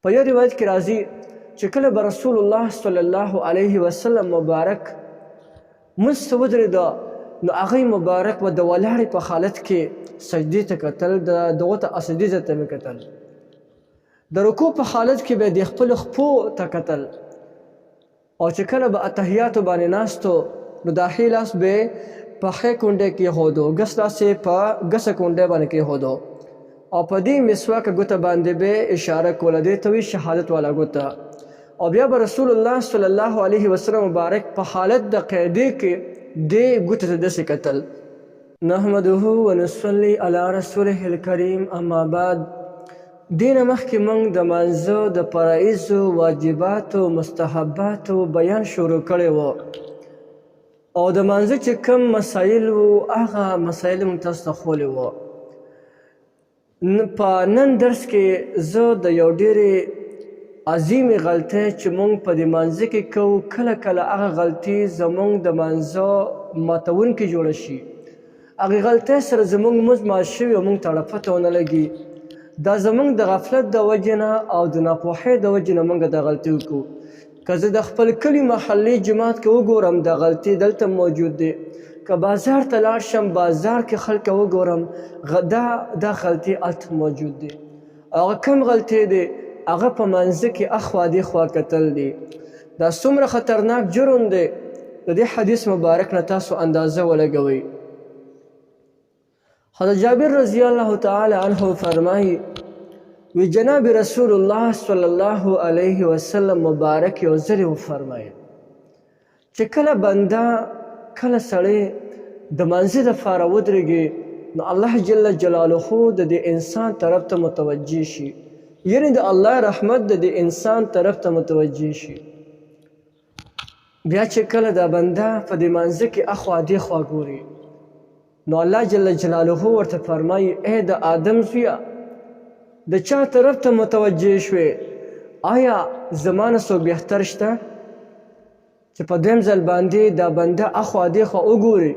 په یو روایت کې راځي چې کله به رسول الله صلی الله علیه وسلم مبارک مونځ ته ودرېده نو هغه مبارک به د ولاړې په حالت کې سجدې ته کتل، دغه ته سجدې ته مې کتل، د رکوع په حالت کې به د خپلو خپو ته کتل، او چې کله به اتحیاتو باندې ناستو نو دا ښی لاس به یې په ښی کونډۍ کې ایښودو، ګس لاس یې په ګسه کونډۍ باندې کېښودو او په دې مسواکه ګوته باندې به اشاره کوله، دې ته وایي شهادت والا ګوته. او بیا به رسول الله صلی الله علیه وسلم مبارک په حالت د قیدې کې دې ګوته ته داسې کتل. نحمده ونصلي علی رسوله الکریم، اما بعد. دینه مخکې موږ د مانځه د فرایضو، واجباتو، مستحباتو بیان شروع کړی و، او د مانځه چې کوم مسایل وو هغه مسایل موږ تاسو ته ښوولي وو. په نن درس کې زه د یو ډېرې عظیمې غلطۍ چې موږ په دې مانځه کې کوو، کله کله هغه غلطي زموږ د مانځه ماتونکې جوړه شي، هغې غلطۍ سره زموږ لمونځ مات شوي او موږ ته پته ونه لګي. دا زموږ د غفلت د وجې نه او د ناپوهۍ د وجې نه موږ دا غلطي وکړو. که زه د خپل کلي محلي جماعت کې وګورم دا غلطي دلته موجود دی، که بازار ته لاړ شم بازار کې خلک وګورم دا غلطي هلته موجود دی. هغه کم غلطي دی؟ هغه په منځه کې اخوا دېخوا کتل دی. دا څومره خطرناک جرم دی، د دې حدیث مبارک نه تاسو اندازه ولګوئ. حضرت جابر رضی الله تعالی عنه فرمایي وی جناب رسول الله صلی الله علیه وسلم مبارک یو ځل وفرمایل چې کله بنده کله سړی د منځه دپاره ودرېږي نو الله جل جلاله د دې انسان طرف ته متوجه شي، یعنې د الله رحمت د دې انسان طرف ته متوجه شي. بیا چې کله دا بنده په دې منځه کې اخوا دېخوا ګوري نو الله جل جلاله ورته فرمایي ای د آدم زویه د چا طرف ته متوجه شوې؟ آیا زما نه څوک بهتر شته چې په دویم ځل باندې دا بنده اخوا دېخوا وګوري؟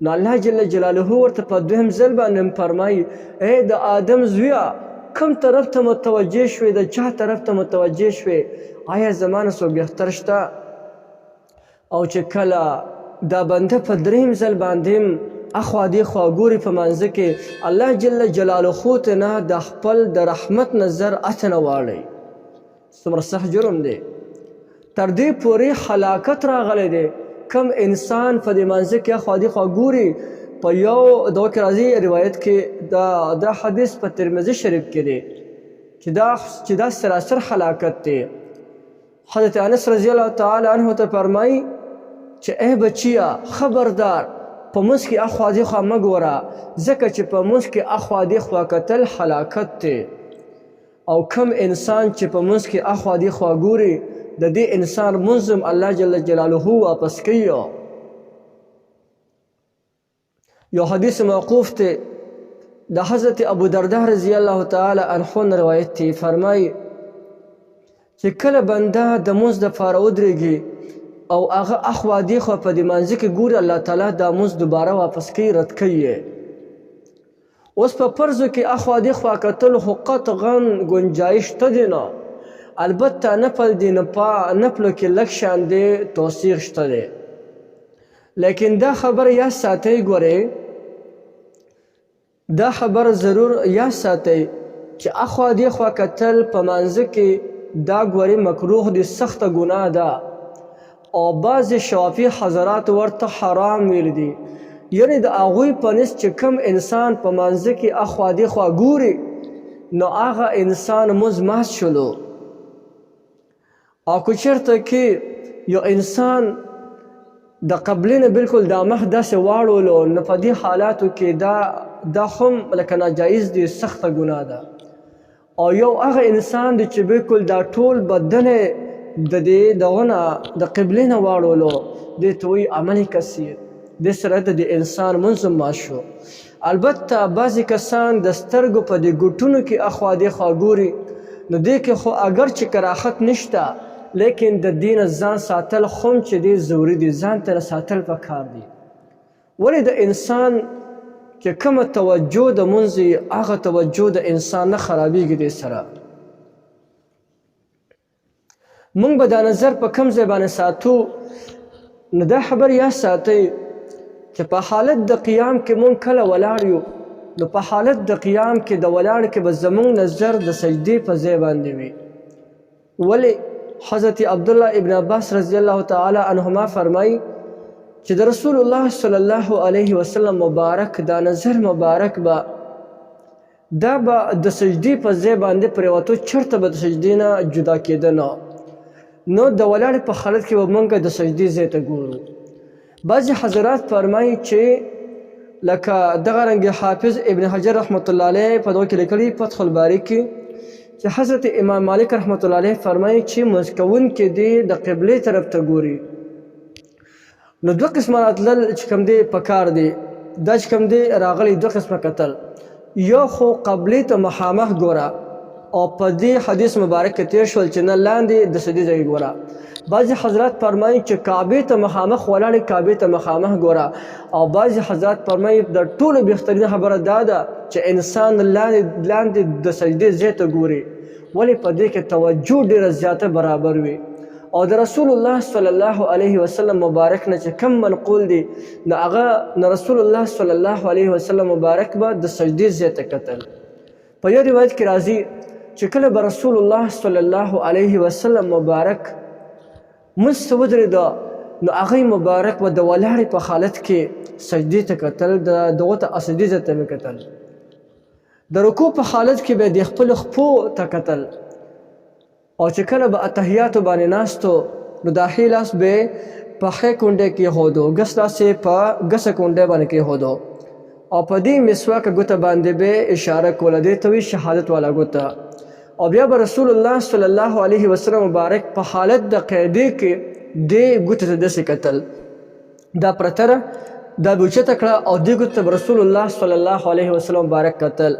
نو الله جل جلاله ورته په دویم ځل باندې فرمایي ای د آدم زویه کوم طرف ته متوجه شوې، د چا طرف ته متوجه شوې؟ آیا زما نه څوک بهتر شته؟ او چې کله دا بنده په دریم ځل باندې اخوا دېخوا ګوري په منځه کې، الله جل جلاله ته نه د خپل د رحمت نظر اته نه واړوي. څومره سخت جرم دی، تر دې پورې هلاکت راغلی دی. کم انسان په دې منځه کې اخوا دېخوا ګوري، په یو دغه کې راځي روایت کې دا حدیث په ترمذي شریف کې دی چې دا سراسر هلاکت دی. حضرت انس رضی الله تعالی عنه ته فرمایي چې ای بچیه خبردار په منځ کې اخوا دېخوا مه ګوره، ځکه چې په منځ کې اخوا دېخوا کتل هلاکت دی. او کم انسان چې په منځ کې اخوا دېخوا ګوري د دې انسان منځ هم الله جل جلاله واپس کوي. یو حدیث موقوف دی د حضرت ابو درداء رضی الله تعالی عنه روایت دی، فرمایي چې کله بنده د منځ دپاره ودرېږي او هغه اخوا دېخوا په دې منځه کې ګوري، الله تعالی دا منځ دوباره واپس کوي، رد کوي. اوس په فرضو کې اخوا دېخوا کتلو خو قطعا ګنجایش شته دی نه، البته نفل دی نفلو کې لږ شان دی توثیق شته دی، لیکن دا خبر یا ساتئ، ګورئ دا خبر ضرور یا ساتئ چې اخوا دېخوا کتل په منځه کې دا ګورئ مکروه دی، سخته ګناه ده، او بعض شافعي حضرات ورته حرام ویل دي. یعنې د هغوی په نس چې کوم انسان په منځه کې اخوا دېخوا ګوري نو هغه انسان مونځ مات شلو. او که چېرته کې یو انسان د قبلې نه بلکل دا مخ داسې واړولو نو په دې حالاتو کې دا هم لکه ناجایز دی، سخته ګناه ده. او یو هغه انسان دی چې بلکل دا ټول بدن د دې دغه نه د قبلې نه واړولو، دې ته وایي عمل کثیر، دې سره د دې انسان منځ مات شو. البته بعضې کسان د سترګو په دې ګوټونو کې اخوا دېخوا ګوري نو دې کې خو اگر چې کراهت نشته، لیکن د دې نه ځان ساتل خو چې دی ضروري دی، ځان ته ساتل پکار دی. ولې د انسان چې کومه توجه د منځ هغه توجه د انسان نه خرابېږي دې سره. مونږ به دا نظر په کوم ځای باندې ساتو؟ نو دا خبر یا ساتئ چې په حالت د قیام کې مونږ کله ولاړ یو، نو په حالت د قیام کې د ولاړ کې به زمونږ نظر د سجدې په ځای باندې وي. ولې حضرت عبدالله ابن عباس رضی الله تعالی عنهما فرمایي چې د رسول الله صلی الله علیه وسلم مبارک دا نظر مبارک به دا به د سجدې په ځای باندې پرېوتو، چېرته به د سجدې نه جدا کېده نه. نو د ولاړې په حالت کې به موږ د سجدې ځای ته ګورو. بعضې حضرات فرمایي چې لکه دغه رنګ حافظ ابن حجر رحمت الله علیه په دغه کې لیکلي فتح الباري کې چې حضرت امام مالک رحمت الله علیه فرمایي چې مونځ کوونکی دی د قبلې طرف ته ګوري. نو دوه قسمه راتلل چې کوم دی پکار دی، دا چې کوم دی راغلی دوه قسمه کتل. یو خو قبلې ته مخامخ ګوره، او په دې حدیث مبارک کې تیر شول چې نه لاندې د سجدې ځای ګوره. بعضې حضرات فرمایي چې کعبې ته مخامخ ولاړې کعبې ته مخامخ ګوره، او بعضې حضرات فرمایي د ټولو بهترینه خبره دا ده چې انسان لاندې د سجدې ځای ته ګوري. ولې په دې کې توجه ډېره زیاته برابر وي. او د رسول الله صلی الله علیه وسلم مبارک نه چې کم منقول دی، نو هغه نه رسول الله صلی الله علیه وسلم مبارک به د سجدې ځای ته کتل. په یو روایت کې راځي چې کله به رسول الله صلی الله علیه وسلم مبارک مونځ ته ودرېده، نو هغه مبارک به د ولاړې په حالت کې سجدې ته کتل، دغه ته سجدې ځای ته به کتل. د رکوع په حالت کې به د خپلو خپو ته کتل، او چې کله به اتحیاتو باندې ناستو نو دا ښی لاس به په ښی کونډۍ کې ایښودو، ګس لاس یې په ګسه کونډۍ باندې کېښودو، او په دې مسواک ګوته باندې به اشاره کوله، دې ته وایي شهادت والا ګوته. او بیا به رسول الله صلی الله علیه وسلم مبارک په حالت د قیدې کې دې ګوتې ته داسې کتل، دا پرته دا به اوچته کړه او دې ګوتې ته به رسول الله صلی الله علیه وسلم مبارک کتل.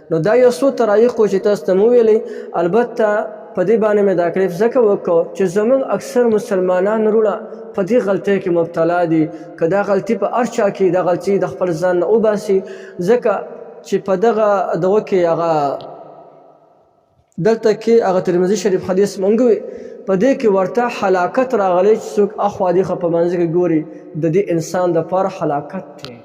نو دا یو څو طرایق و چې تاسو ته مو ویلې. البته په دې باندې مې دا کلیپ ځکه وکړو چې زموږ اکثر مسلمانان وروڼه په دې غلطۍ کې مبتلا دي. که دا غلطي په هر چا کې دا غلطي د خپل ځان نه وباسي، ځکه چې په دغه کې هغه دلته کې هغه ترمذي شریف حدیث مونږ وي، په دې کې ورته هلاکت راغلی چې څوک اخوا دېخوا په منځ کې ګوري، د دې انسان دپاره هلاکت دی.